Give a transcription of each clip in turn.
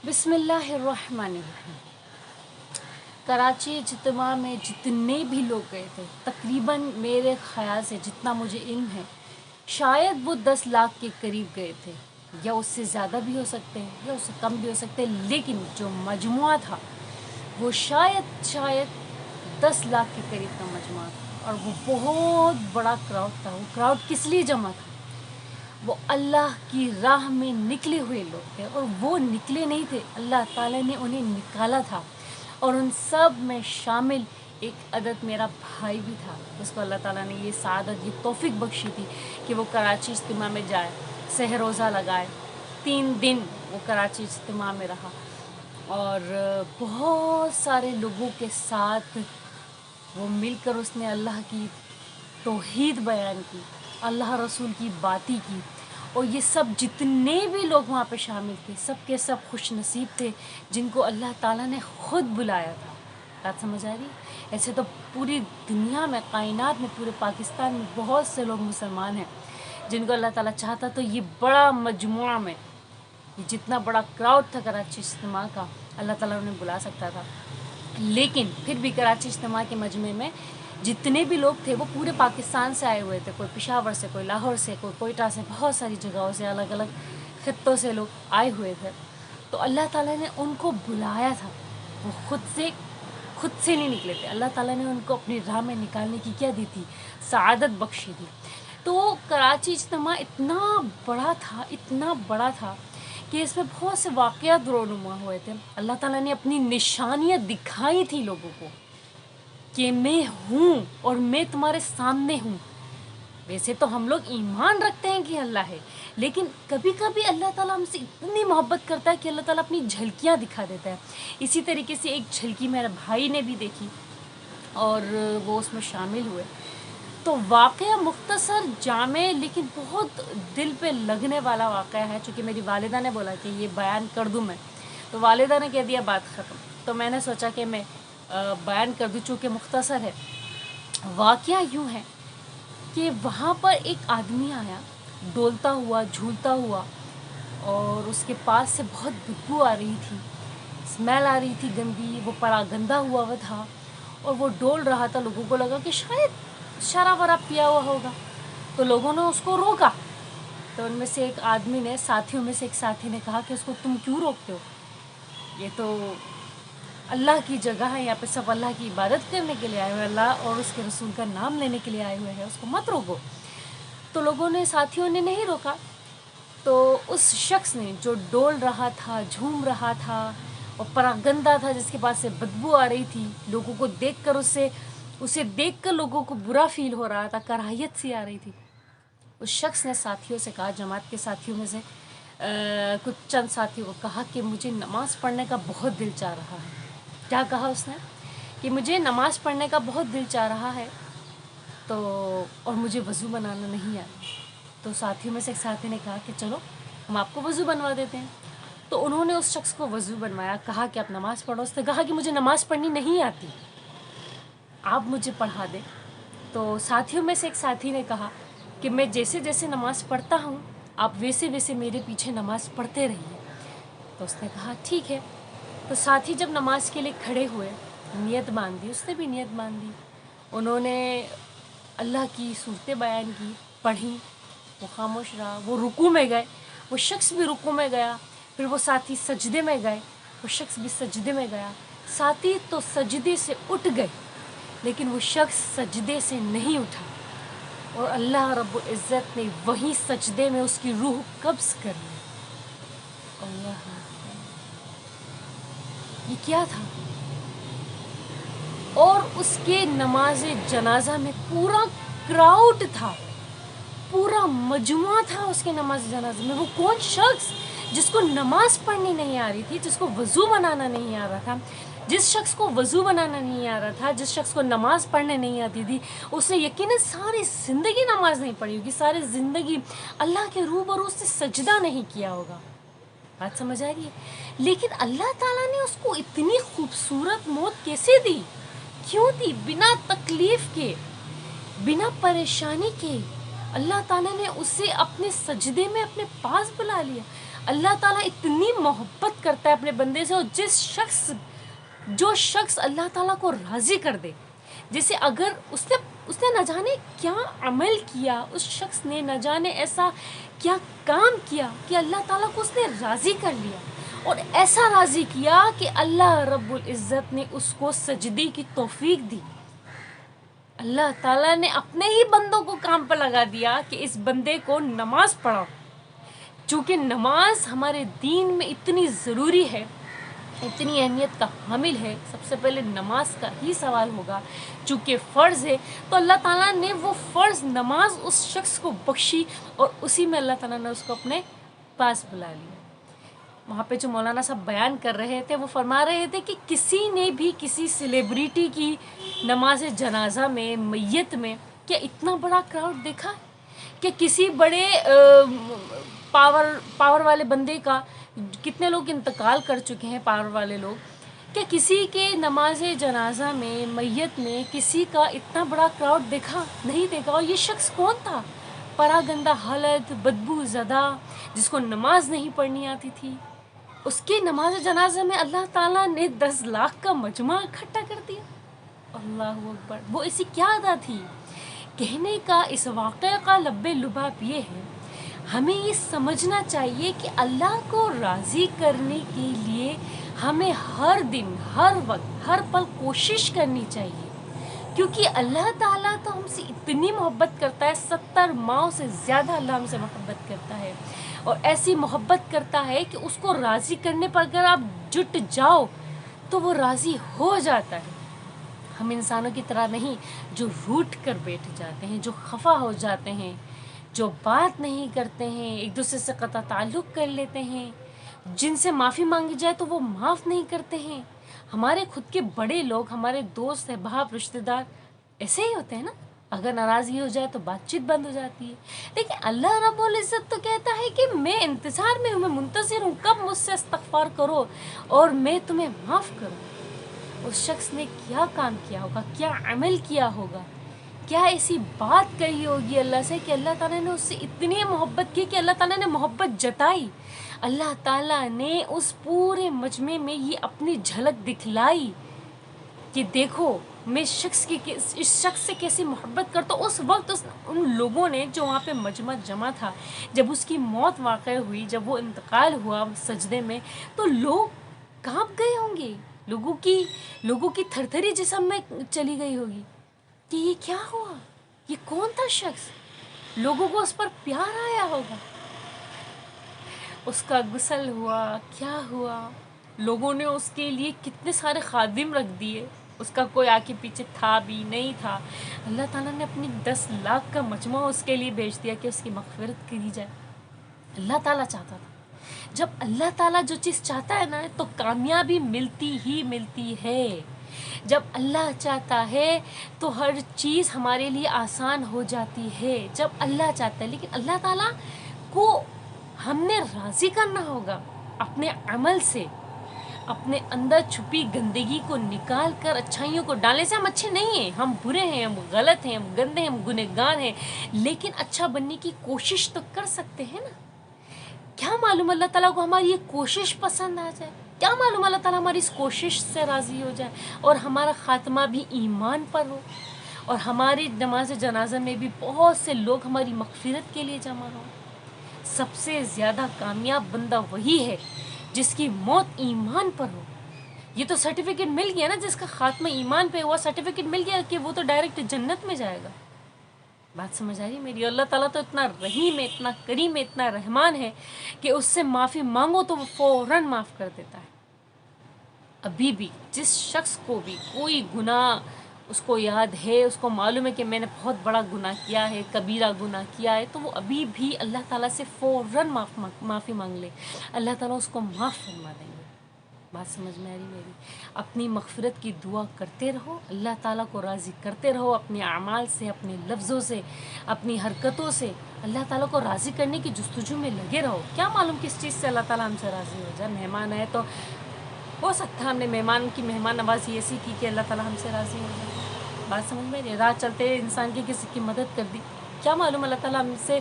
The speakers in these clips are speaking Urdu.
بسم اللہ الرحمن الرحیم۔ کراچی اجتماع میں جتنے بھی لوگ گئے تھے تقریباً میرے خیال سے جتنا مجھے علم ہے شاید وہ 10 لاکھ کے قریب گئے تھے، یا اس سے زیادہ بھی ہو سکتے ہیں یا اس سے کم بھی ہو سکتے ہیں، لیکن جو مجموعہ تھا وہ شاید 10 لاکھ کے قریب کا مجموعہ تھا، اور وہ بہت بڑا کراؤڈ تھا۔ وہ کراؤڈ کس لیے جمع تھا؟ وہ اللہ کی راہ میں نکلے ہوئے لوگ تھے، اور وہ نکلے نہیں تھے، اللہ تعالیٰ نے انہیں نکالا تھا، اور ان سب میں شامل ایک عدد میرا بھائی بھی تھا جس کو اللہ تعالیٰ نے یہ سعادت، یہ توفیق بخشی تھی کہ وہ کراچی اجتماع میں جائے، سحر روزہ لگائے، 3 دن وہ کراچی اجتماع میں رہا، اور بہت سارے لوگوں کے ساتھ وہ مل کر اس نے اللہ کی توحید بیان کی، اللہ رسول کی باتیں کی، اور یہ سب جتنے بھی لوگ وہاں پہ شامل تھے سب کے سب خوش نصیب تھے جن کو اللہ تعالیٰ نے خود بلایا تھا۔ بات سمجھ آ رہی؟ ایسے تو پوری دنیا میں، کائنات میں، پورے پاکستان میں بہت سے لوگ مسلمان ہیں جن کو اللہ تعالیٰ چاہتا تو یہ بڑا مجموعہ میں، یہ جتنا بڑا کراؤڈ تھا کراچی اجتماع کا، اللہ تعالیٰ انہیں بلا سکتا تھا، لیکن پھر بھی کراچی اجتماع کے مجمع میں جتنے بھی لوگ تھے وہ پورے پاکستان سے آئے ہوئے تھے، کوئی پشاور سے، کوئی لاہور سے، کوئی کوئٹہ سے، بہت ساری جگہوں سے، الگ الگ خطوں سے لوگ آئے ہوئے تھے۔ تو اللہ تعالیٰ نے ان کو بلایا تھا، وہ خود سے نہیں نکلے تھے، اللہ تعالیٰ نے ان کو اپنی راہ میں نکالنے کی کیا دی تھی؟ سعادت بخشی تھی۔ تو کراچی اجتماع اتنا بڑا تھا کہ اس میں بہت سے واقعات رونما ہوئے تھے۔ اللہ تعالیٰ نے اپنی نشانیاں دکھائی تھی لوگوں کو کہ میں ہوں اور میں تمہارے سامنے ہوں۔ ویسے تو ہم لوگ ایمان رکھتے ہیں کہ اللہ ہے، لیکن کبھی کبھی اللہ تعالیٰ ہم سے اتنی محبت کرتا ہے کہ اللہ تعالیٰ اپنی جھلکیاں دکھا دیتا ہے۔ اسی طریقے سے ایک جھلکی میرے بھائی نے بھی دیکھی اور وہ اس میں شامل ہوئے۔ تو واقعہ مختصر، جامع، لیکن بہت دل پہ لگنے والا واقعہ ہے۔ چونکہ میری والدہ نے بولا کہ یہ بیان کر دوں میں، تو والدہ نے کہہ دیا بات ختم، تو میں نے سوچا کہ میں بیان کر دوں چونکہ مختصر ہے۔ واقعہ یوں ہے کہ وہاں پر ایک آدمی آیا ڈولتا ہوا، جھولتا ہوا، اور اس کے پاس سے بہت بدبو آ رہی تھی، اسمیل آ رہی تھی گندی، وہ پڑا گندا ہوا تھا اور وہ ڈول رہا تھا۔ لوگوں کو لگا کہ شاید شراب وراب پیا ہوا ہوگا، تو لوگوں نے اس کو روکا۔ تو ان میں سے ایک آدمی نے، ساتھیوں میں سے ایک ساتھی نے کہا کہ اس کو تم کیوں روکتے ہو؟ یہ تو اللہ کی جگہ ہے، یہاں پہ سب اللہ کی عبادت کرنے کے لیے آئے ہوئے، اللہ اور اس کے رسول کا نام لینے کے لیے آئے ہوئے ہیں، اس کو مت روکو۔ تو لوگوں نے، ساتھیوں نے نہیں روکا۔ تو اس شخص نے جو ڈول رہا تھا، جھوم رہا تھا اور پراگندہ تھا، جس کے پاس سے بدبو آ رہی تھی، لوگوں کو دیکھ کر اسے دیکھ کر لوگوں کو برا فیل ہو رہا تھا، کراہیت سی آ رہی تھی۔ اس شخص نے ساتھیوں سے کہا، جماعت کے ساتھیوں میں سے کچھ چند ساتھیوں کو کہا کہ مجھے نماز پڑھنے کا بہت دل چاہ رہا ہے۔ کیا کہا اس نے؟ کہ مجھے نماز پڑھنے کا بہت دل چاہ رہا ہے، اور مجھے وضو بنانا نہیں آتا۔ تو ساتھیوں میں سے ایک ساتھی نے کہا کہ چلو ہم آپ کو وضو بنوا دیتے ہیں۔ تو انہوں نے اس شخص کو وضو بنوایا، کہا کہ آپ نماز پڑھو۔ اس نے کہا کہ مجھے نماز پڑھنی نہیں آتی، آپ مجھے پڑھا دیں۔ تو ساتھیوں میں سے ایک ساتھی نے کہا کہ میں جیسے جیسے نماز پڑھتا ہوں آپ ویسے ویسے میرے پیچھے نماز پڑھتے رہیے۔ تو اس نے کہا ٹھیک ہے۔ تو ساتھی جب نماز کے لیے کھڑے ہوئے، نیت باندھی، اس نے بھی نیت باندھی، انہوں نے اللہ کی صورتیں بیان کی، پڑھی، وہ خاموش رہا، وہ رکوع میں گئے، وہ شخص بھی رکوع میں گیا، پھر وہ ساتھی سجدے میں گئے، وہ شخص بھی سجدے میں گیا۔ ساتھی تو سجدے سے اٹھ گئے لیکن وہ شخص سجدے سے نہیں اٹھا، اور اللہ رب العزت نے وہیں سجدے میں اس کی روح قبض کر لی۔ اللہ، یہ کیا تھا؟ اور اس کے نماز جنازہ میں پورا کراؤڈ تھا، پورا مجموعہ تھا اس کے نماز جنازہ میں۔ وہ کون شخص جس کو نماز پڑھنی نہیں آ رہی تھی، جس کو وضو بنانا نہیں آ رہا تھا، جس شخص کو وضو بنانا نہیں آ رہا تھا، جس شخص کو نماز پڑھنے نہیں آتی تھی، اس نے یقیناً ساری زندگی نماز نہیں پڑھی ہوگی، ساری زندگی اللہ کے روبرو سے سجدہ نہیں کیا ہوگا۔ بات سمجھ آ رہی ہے؟ لیکن اللہ تعالیٰ نے اس کو اتنی خوبصورت موت کیسے دی؟ کیوں دی؟ بنا تکلیف کے، بنا پریشانی کے اللہ تعالیٰ نے اسے اپنے سجدے میں اپنے پاس بلا لیا۔ اللہ تعالیٰ اتنی محبت کرتا ہے اپنے بندے سے، اور جو شخص اللہ تعالیٰ کو راضی کر دے، جیسے اگر اس نے نہ جانے کیا عمل کیا، اس شخص نے نہ جانے ایسا کیا کام کیا کہ اللہ تعالیٰ کو اس نے راضی کر لیا، اور ایسا راضی کیا کہ اللہ رب العزت نے اس کو سجدے کی توفیق دی۔ اللہ تعالیٰ نے اپنے ہی بندوں کو کام پر لگا دیا کہ اس بندے کو نماز پڑھاؤ، چونکہ نماز ہمارے دین میں اتنی ضروری ہے، اتنی اہمیت کا حامل ہے۔ سب سے پہلے نماز کا ہی سوال ہوگا، چونکہ فرض ہے، تو اللہ تعالیٰ نے وہ فرض نماز اس شخص کو بخشی، اور اسی میں اللہ تعالیٰ نے اس کو اپنے پاس بلا لیا۔ وہاں پہ جو مولانا صاحب بیان کر رہے تھے، وہ فرما رہے تھے کہ کسی نے بھی کسی سیلیبریٹی کی نماز جنازہ میں، میت میں، کیا اتنا بڑا کراؤڈ دیکھا ہے؟ کہ کسی بڑے پاور والے بندے کا، کتنے لوگ انتقال کر چکے ہیں پاور والے لوگ، کہ کسی کے نماز جنازہ میں، میت میں کسی کا اتنا بڑا کراؤڈ دیکھا؟ نہیں دیکھا۔ اور یہ شخص کون تھا؟ پراگندہ حالت، بدبو زدہ، جس کو نماز نہیں پڑھنی آتی تھی، اس کی نماز جنازہ میں اللہ تعالیٰ نے 10 لاکھ کا مجمع اکٹھا کر دیا۔ اللہ اکبر! وہ ایسی کیا ادا تھی؟ کہنے کا اس واقعہ کا لب لباب یہ ہے، ہمیں یہ سمجھنا چاہیے کہ اللہ کو راضی کرنے کے لیے ہمیں ہر دن، ہر وقت، ہر پل کوشش کرنی چاہیے، کیونکہ اللہ تعالیٰ تو ہم سے اتنی محبت کرتا ہے، 70 ماؤں سے زیادہ اللہ ہم سے محبت کرتا ہے، اور ایسی محبت کرتا ہے کہ اس کو راضی کرنے پر اگر آپ جٹ جاؤ تو وہ راضی ہو جاتا ہے۔ ہم انسانوں کی طرح نہیں جو روٹھ کر بیٹھ جاتے ہیں، جو خفا ہو جاتے ہیں، جو بات نہیں کرتے ہیں، ایک دوسرے سے قطع تعلق کر لیتے ہیں، جن سے معافی مانگی جائے تو وہ معاف نہیں کرتے ہیں۔ ہمارے خود کے بڑے لوگ، ہمارے دوست، احباب، رشتہ دار ایسے ہی ہوتے ہیں نا، اگر ناراضگی ہو جائے تو بات چیت بند ہو جاتی ہے۔ لیکن اللہ رب العزت تو کہتا ہے کہ میں انتظار میں ہوں، میں منتظر ہوں، کب مجھ سے استغفار کرو اور میں تمہیں معاف کروں۔ اس شخص نے کیا کام کیا ہوگا، کیا عمل کیا ہوگا، کیا ایسی بات کہی ہوگی اللہ سے کہ اللہ تعالیٰ نے اس سے اتنی محبت کی کہ اللہ تعالیٰ نے محبت جتائی، اللہ تعالیٰ نے اس پورے مجمع میں یہ اپنی جھلک دکھلائی کہ دیکھو میں اس شخص سے کیسی محبت کرتا ہوں۔ اس وقت ان لوگوں نے جو وہاں پہ مجمع جمع تھا، جب اس کی موت واقع ہوئی، جب وہ انتقال ہوا سجدے میں، تو لوگ کانپ گئے ہوں گے، لوگوں کی تھرتھری جسم میں چلی گئی ہوگی کہ یہ کیا ہوا، یہ کون تھا شخص، لوگوں کو اس پر پیار آیا ہوگا، اس کا غسل ہوا، کیا ہوا، لوگوں نے اس کے لیے کتنے سارے خادم رکھ دیے، اس کا کوئی آگے پیچھے تھا بھی نہیں تھا، اللہ تعالیٰ نے اپنی 10 لاکھ کا مجمع اس کے لیے بھیج دیا کہ اس کی مغفرت کری جائے۔ اللہ تعالیٰ چاہتا تھا۔ جب اللہ تعالیٰ جو چیز چاہتا ہے نا تو کامیابی ملتی ہی ملتی ہے۔ جب اللہ چاہتا ہے تو ہر چیز ہمارے لیے آسان ہو جاتی ہے، جب اللہ چاہتا ہے۔ لیکن اللہ تعالیٰ کو ہم نے راضی کرنا ہوگا اپنے عمل سے، اپنے اندر چھپی گندگی کو نکال کر اچھائیوں کو ڈالنے سے۔ ہم اچھے نہیں ہیں، ہم برے ہیں، ہم غلط ہیں، ہم گندے ہیں، ہم گنہگار ہیں، لیکن اچھا بننے کی کوشش تو کر سکتے ہیں نا۔ کیا معلوم اللہ تعالیٰ کو ہماری یہ کوشش پسند آ جائے، کیا معلوم اللہ تعالیٰ ہماری اس کوشش سے راضی ہو جائے اور ہمارا خاتمہ بھی ایمان پر ہو، اور ہماری نماز جنازہ میں بھی بہت سے لوگ ہماری مغفرت کے لیے جمع ہوں۔ سب سے زیادہ کامیاب بندہ وہی ہے جس کی موت ایمان پر ہو۔ یہ تو سرٹیفکیٹ مل گیا نا، جس کا خاتمہ ایمان پہ ہوا، سرٹیفکیٹ مل گیا کہ وہ تو ڈائریکٹ جنت میں جائے گا۔ بات سمجھ آ رہی میری؟ اللہ تعالیٰ تو اتنا رحیم ہے، اتنا کریم ہے، اتنا رحمان ہے کہ اس سے معافی مانگو تو وہ فوراً معاف کر دیتا ہے۔ ابھی بھی جس شخص کو بھی کوئی گناہ اس کو یاد ہے، اس کو معلوم ہے کہ میں نے بہت بڑا گناہ کیا ہے، کبیرہ گناہ کیا ہے، تو وہ ابھی بھی اللہ تعالیٰ سے فوراً معافی مانگ لے، اللہ تعالیٰ اس کو معاف فرما دیں گے۔ بات سمجھ میں آ رہی میری؟ اپنی مغفرت کی دعا کرتے رہو، اللہ تعالیٰ کو راضی کرتے رہو، اپنے اعمال سے، اپنے لفظوں سے، اپنی حرکتوں سے اللہ تعالیٰ کو راضی کرنے کی جستجو میں لگے رہو۔ کیا معلوم کس چیز سے اللہ تعالیٰ ہم سے راضی ہو جائے۔ مہمان آئے تو ہو سکتا ہے ہم نے مہمان نوازی ایسی کی کہ اللہ تعالیٰ ہم سے راضی ہو جائے۔ بات سمجھ میں راہ چلتے انسان کی کسی کی مدد کر دی، کیا معلوم اللہ تعالیٰ ہم سے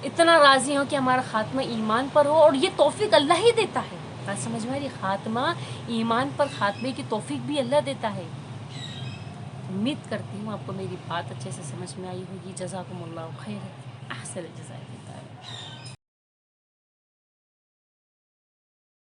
اتنا راضی ہوں کہ ہمارا خاتمہ ایمان پر ہو، اور یہ توفیق اللہ ہی دیتا ہے۔ بات سمجھ میں آ رہی؟ خاتمہ ایمان پر خاتمے کی توفیق بھی اللہ دیتا ہے۔ امید کرتی ہوں آپ کو میری بات اچھے سے سمجھ میں آئی ہوگی۔ جزاکم اللہ خیر، احسن الجزائر۔